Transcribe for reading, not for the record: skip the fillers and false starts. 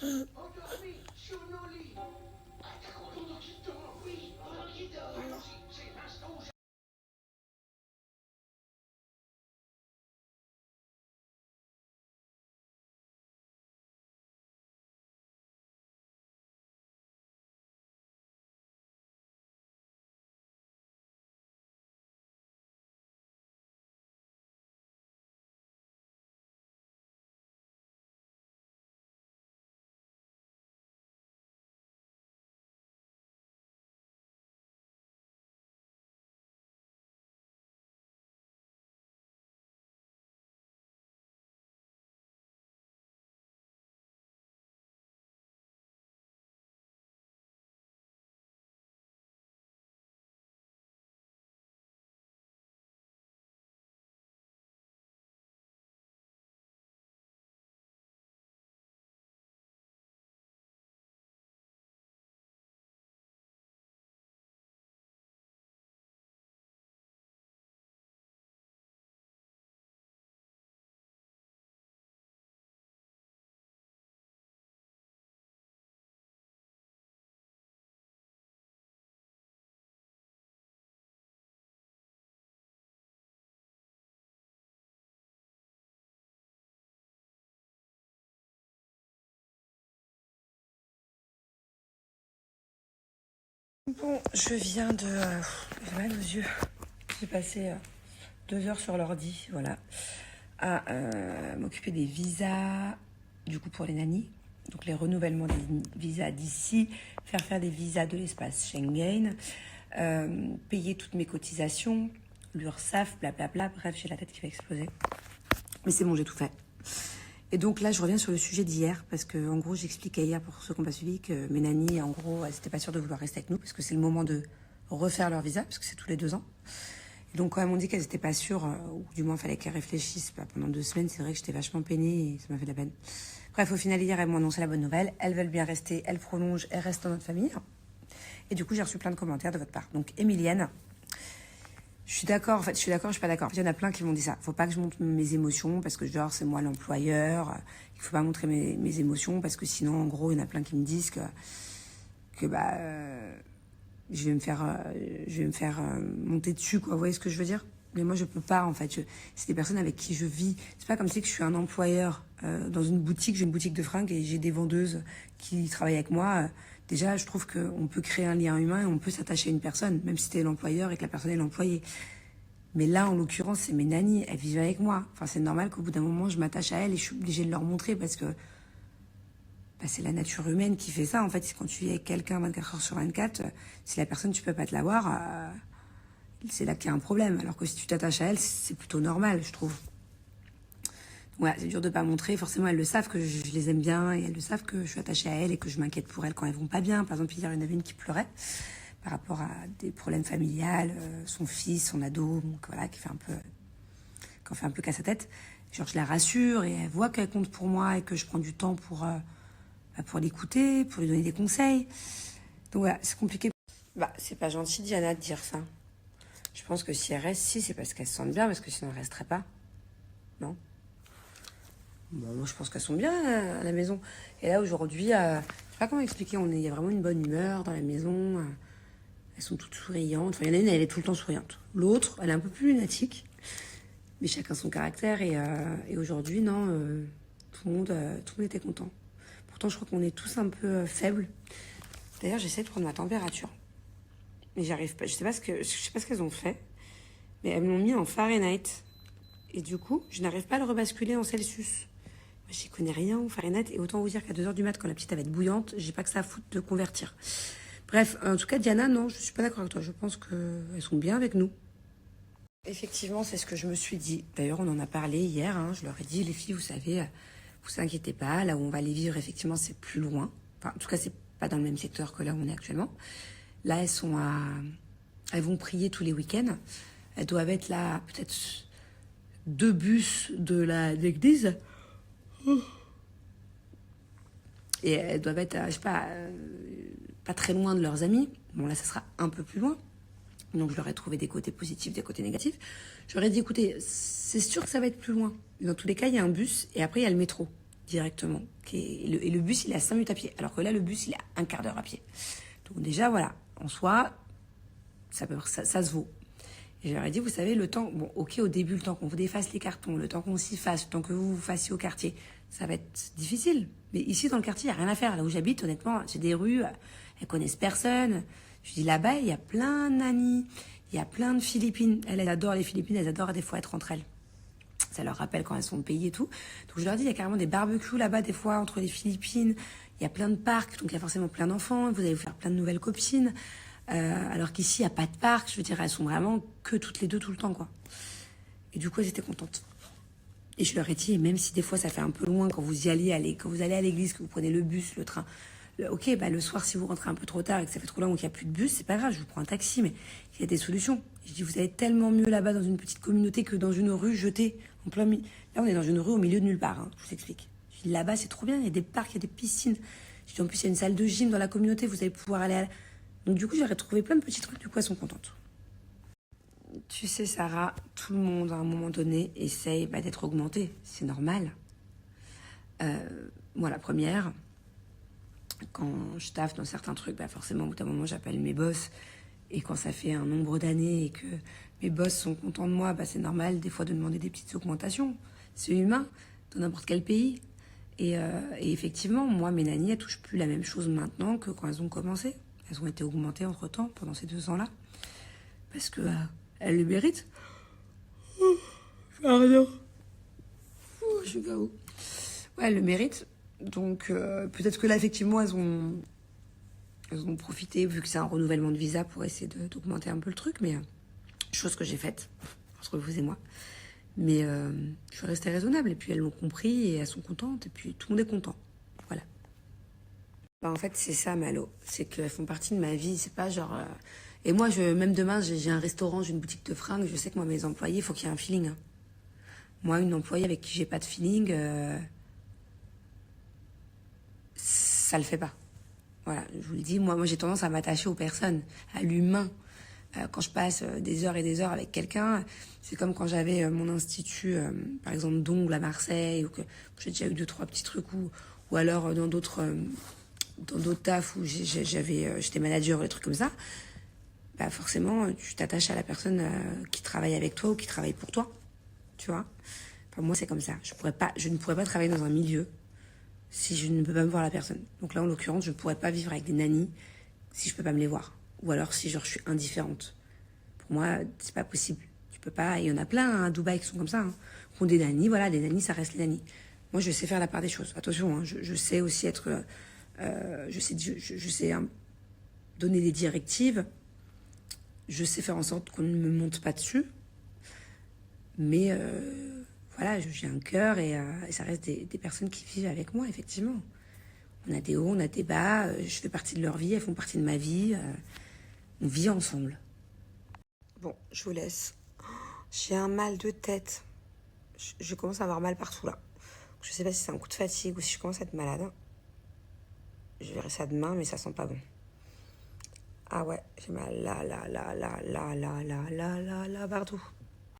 Endormi sur nos lits. Attaquons pendant qu'il dort. Oui, pendant qu'il dort. Allons-y, c'est l'instant où Bon, je viens de... j'ai mal aux yeux. J'ai passé 2 heures sur l'ordi, voilà, à m'occuper des visas, du coup pour les nannies. Donc les renouvellements des visas d'ici, faire des visas de l'espace Schengen, payer toutes mes cotisations, l'URSSAF, blablabla. Bref, j'ai la tête qui va exploser. Mais c'est bon, j'ai tout fait. Et donc là, je reviens sur le sujet d'hier, parce que en gros, j'expliquais hier, pour ceux qui n'ont pas suivi, que mes nannies, en gros, elles n'étaient pas sûres de vouloir rester avec nous, parce que c'est le moment de refaire leur visa, parce que c'est tous les 2 ans. Et donc quand elles m'ont dit qu'elles n'étaient pas sûres, ou du moins il fallait qu'elles réfléchissent pendant 2 semaines, c'est vrai que j'étais vachement peinée et ça m'a fait de la peine. Bref, au final, hier, elles m'ont annoncé la bonne nouvelle. Elles veulent bien rester, elles prolongent, elles restent dans notre famille. Et du coup, j'ai reçu plein de commentaires de votre part. Donc, Emilienne, je suis d'accord, en fait, je suis d'accord, je suis pas d'accord. En fait, il y en a plein qui m'ont dit ça. Faut pas que je montre mes émotions parce que genre, c'est moi l'employeur. Il faut pas montrer mes émotions parce que sinon, en gros, il y en a plein qui me disent que bah, je vais me faire monter dessus, quoi. Vous voyez ce que je veux dire? Mais moi, je peux pas, en fait. C'est des personnes avec qui je vis. C'est pas comme si que je suis un employeur dans une boutique. J'ai une boutique de fringues et j'ai des vendeuses qui travaillent avec moi. Déjà, je trouve qu'on peut créer un lien humain et on peut s'attacher à une personne, même si t'es l'employeur et que la personne est l'employé. Mais là, en l'occurrence, c'est mes nannies. Elles vivent avec moi. Enfin, c'est normal qu'au bout d'un moment, je m'attache à elles et je suis obligée de leur montrer parce que bah, c'est la nature humaine qui fait ça. En fait, quand tu vis avec quelqu'un 24 heures sur 24, si la personne, tu peux pas te la voir, c'est là qu'il y a un problème. Alors que si tu t'attaches à elle, c'est plutôt normal, je trouve. Ouais, c'est dur de pas montrer. Forcément, elles le savent que je les aime bien et elles le savent que je suis attachée à elles et que je m'inquiète pour elles quand elles vont pas bien. Par exemple, hier, il y en avait une qui pleurait par rapport à des problèmes familiales, son fils, son ado, donc voilà, qui fait un peu casse sa tête. Genre, je la rassure et elle voit qu'elle compte pour moi et que je prends du temps pour l'écouter, pour lui donner des conseils. Donc voilà, c'est compliqué. Bah, c'est pas gentil, Diana, de dire ça. Je pense que si elles restent, si, c'est parce qu'elles se sentent bien, parce que sinon elles resteraient pas. Non? Bon, moi, je pense qu'elles sont bien à la maison. Et là, aujourd'hui, je sais pas comment expliquer, il y a vraiment une bonne humeur dans la maison. Elles sont toutes souriantes. Enfin, il y en a une, elle est tout le temps souriante. L'autre, elle est un peu plus lunatique. Mais chacun son caractère. Et aujourd'hui, non, tout le monde était content. Pourtant, je crois qu'on est tous un peu faibles. D'ailleurs, j'essaie de prendre ma température. Mais j'arrive pas. Je sais pas ce qu'elles ont fait. Mais elles m'ont mis en Fahrenheit. Et du coup, je n'arrive pas à le rebasculer en Celsius. J'y connais rien en Fahrenheit. Et autant vous dire qu'à 2 heures du mat, quand la petite va être bouillante, j'ai pas que ça à foutre de convertir. Bref, en tout cas, Diana, non, je suis pas d'accord avec toi. Je pense qu'elles sont bien avec nous. Effectivement, c'est ce que je me suis dit. D'ailleurs, on en a parlé hier. Hein. Je leur ai dit, les filles, vous savez, vous inquiétez pas. Là où on va les vivre, effectivement, c'est plus loin. Enfin, en tout cas, c'est pas dans le même secteur que là où on est actuellement. Là, elles vont prier tous les week-ends. Elles doivent être là, peut-être 2 bus de l'église. Et elles doivent être, je sais pas très loin de leurs amis. Bon, là, ça sera un peu plus loin. Donc, je leur ai trouvé des côtés positifs, des côtés négatifs. Je leur ai dit, écoutez, c'est sûr que ça va être plus loin. Dans tous les cas, il y a un bus et après, il y a le métro. directement. Et le bus, il est à 5 minutes à pied. Alors que là, le bus, il est à un quart d'heure à pied. Donc déjà, voilà, en soi, ça se vaut. Et je leur ai dit, vous savez, le temps, bon, ok, au début, le temps qu'on vous défasse les cartons, le temps qu'on s'y fasse, le temps que vous vous fassiez au quartier, ça va être difficile. Mais ici, dans le quartier, il n'y a rien à faire. Là où j'habite, honnêtement, c'est des rues, elles connaissent personne. Je dis, là-bas, il y a plein de nannies, il y a plein de Philippines. Elles adorent les Philippines, elles adorent des fois être entre elles. Ça leur rappelle quand elles sont au pays et tout. Donc je leur dis, il y a carrément des barbecues là-bas, des fois, entre les Philippines. Il y a plein de parcs, donc il y a forcément plein d'enfants. Vous allez vous faire plein de nouvelles copines. Alors qu'ici, il n'y a pas de parc. Je veux dire, elles sont vraiment que toutes les deux tout le temps, quoi. Et du coup, elles étaient contentes. Et je leur ai dit, même si des fois ça fait un peu loin quand vous allez à l'église, que vous prenez le bus, le train, ok, bah le soir si vous rentrez un peu trop tard et que ça fait trop loin ou qu'il n'y a plus de bus, c'est pas grave, je vous prends un taxi, mais il y a des solutions. Je dis, vous allez tellement mieux là-bas dans une petite communauté que dans une rue jetée en plein milieu. Là, on est dans une rue au milieu de nulle part, hein, je vous explique. Je dis, là-bas, c'est trop bien, il y a des parcs, il y a des piscines. Je dis, en plus, il y a une salle de gym dans la communauté, vous allez pouvoir aller à... Donc du coup, j'aurais trouvé plein de petits trucs, du coup, elles sont contentes. Tu sais, Sarah, tout le monde, à un moment donné, essaye d'être augmenté. C'est normal. Moi, la première, quand je taffe dans certains trucs, forcément, au bout d'un moment, j'appelle mes boss. Et quand ça fait un nombre d'années et que mes boss sont contents de moi, c'est normal, des fois, de demander des petites augmentations. C'est humain, dans n'importe quel pays. Et effectivement, moi, mes nannies, elles touchent plus la même chose maintenant que quand elles ont commencé. Elles ont été augmentées entre-temps, pendant ces 2 ans-là. Parce que... elles le méritent. Pardon. Je suis KO. Ouais, elles le méritent. Donc, peut-être que là, effectivement, elles ont profité, vu que c'est un renouvellement de visa, pour essayer d'augmenter un peu le truc. Mais chose que j'ai faite, entre vous et moi. Mais je suis restée raisonnable. Et puis, elles l'ont compris et elles sont contentes. Et puis, tout le monde est content. Voilà. En fait, c'est ça, Malo. C'est qu'elles font partie de ma vie. C'est pas genre... Et moi, même demain, j'ai un restaurant, j'ai une boutique de fringues. Je sais que moi, mes employés, il faut qu'il y ait un feeling. Hein. Moi, une employée avec qui j'ai pas de feeling, ça le fait pas. Voilà, je vous le dis, moi j'ai tendance à m'attacher aux personnes, à l'humain. Quand je passe des heures et des heures avec quelqu'un, c'est comme quand j'avais mon institut, par exemple, d'ongles à Marseille, ou que j'ai déjà eu 2-3 petits trucs, ou alors dans d'autres tafs où j'étais manager ou des trucs comme ça. Forcément, tu t'attaches à la personne qui travaille avec toi ou qui travaille pour toi. Tu vois, moi, c'est comme ça. Je ne pourrais pas travailler dans un milieu si je ne peux pas me voir la personne. Donc là, en l'occurrence, je ne pourrais pas vivre avec des nannies si je peux pas me les voir. Ou alors si, je suis indifférente. Pour moi, c'est pas possible. Tu peux pas... Il y en a plein à Dubaï qui sont comme ça. Hein. Qui ont des nannies. Voilà, des nannies, ça reste les nannies. Moi, je sais faire la part des choses. Attention, hein, je sais aussi être... je sais donner des directives. Je sais faire en sorte qu'on ne me monte pas dessus. Mais voilà, j'ai un cœur et ça reste des personnes qui vivent avec moi, effectivement. On a des hauts, on a des bas. Je fais partie de leur vie, elles font partie de ma vie. On vit ensemble. Bon, je vous laisse. J'ai un mal de tête. Je commence à avoir mal partout, là. Je sais pas si c'est un coup de fatigue ou si je commence à être malade. Je verrai ça demain, mais ça sent pas bon. Ah ouais, j'ai mal là, partout.